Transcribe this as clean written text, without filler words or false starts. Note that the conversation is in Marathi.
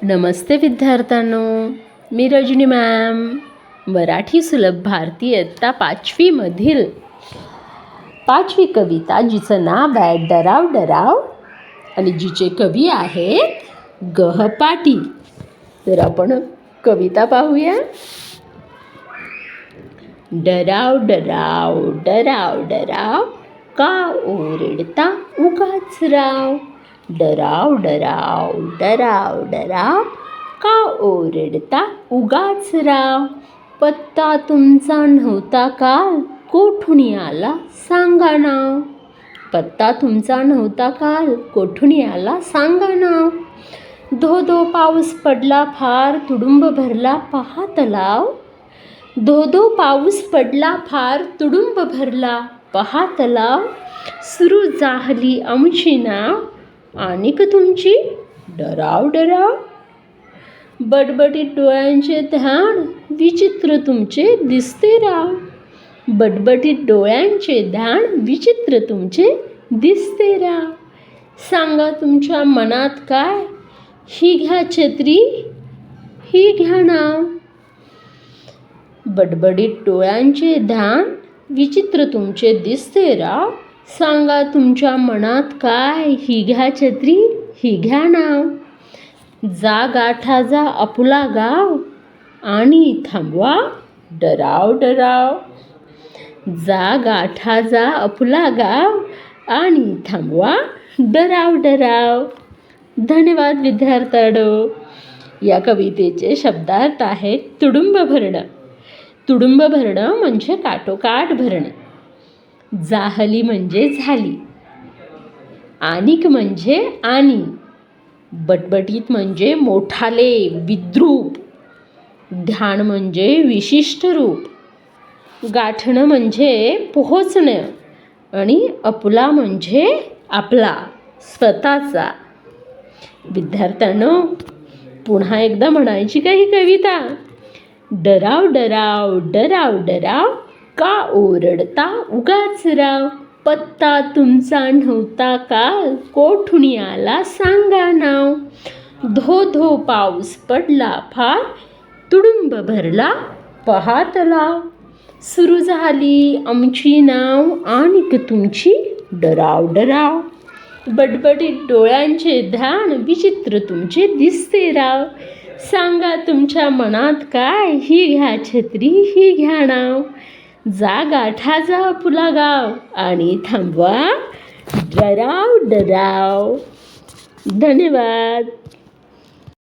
नमस्ते विद्यार्थ्यांनो, मी रजनी मॅम. मराठी सुलभ भारती इयत्ता 5वीमधील 5वी कविता जिचं नाव आहे डराव डराव आणि जिचे कवी आहेत ग पाटील. तर आपण कविता पाहूया. डराव डराव डराव डराव का ओरडता उगाच राव. डराव डराव डराव डराव का ओरडता उगाच राव. पत्ता तुमचा नव्हता काल कोठून आला सांगा नाव. पत्ता तुमचा नव्हता काल कोठून आला सांगा नाव. धो धो पाऊस पडला फार तुडुंब भरला पहा तलाव. धो धो पाऊस पडला फार तुडुंब भरला पहा तलाव. सुरू झाली आमची नाव आणिक तुमची डराव डराव. बटबटीत डोळ्यांचे ध्यान विचित्र तुमचे दिसते राव. बटबटीत डोळ्यांचे ध्यान विचित्र तुमचे दिसते राव. सांगा तुमच्या मनात काय ही घ्या छत्री ही घ्या नाव. बटबटीत डोळ्यांचे ध्यान विचित्र तुमचे दिसते राव. सांगा तुमच्या मनात काय ही घ्या छत्री ही घ्या नाव. जा गाठा जा आपुला गाव आणि थांबवा डराव डराव. जा गाठा जा आपुला गाव आणि थांबवा डराव डराव. धन्यवाद विद्यार्थ्यांनो. या कवितेचे शब्दार्थ आहेत तुडुंब भरणं. तुडुंब भरणं म्हणजे काठोकाठ भरणं. जाहली म्हणजे झाली. आणिक म्हणजे आणि. बटबटीत म्हणजे मोठाले विद्रूप. ध्यान म्हणजे विशिष्ट रूप. गाठणं म्हणजे पोहोचणं आणि आपुला म्हणजे आपला स्वतःचा. विद्यार्थ्यांनो, पुन्हा एकदा म्हणायची का ही कविता. डराव डराव डराव डराव का ओरडता उगाच राव. पत्ता तुमचा नव्हता काल कोठून आला सांगा नाव. धो धो पाऊस पडला फार तुडुंब भरला पहा तलाव. सुरू झाली आमची नाव आणिक तुमची डराव डराव. बटबटीत डोळ्यांचे ध्यान विचित्र तुमचे दिसते राव. सांगा तुमच्या मनात काय ही घ्या छत्री ही घ्या नाव. जा गाठा जा आपुला गाव आणि थांबवा डराव डराव. धन्यवाद.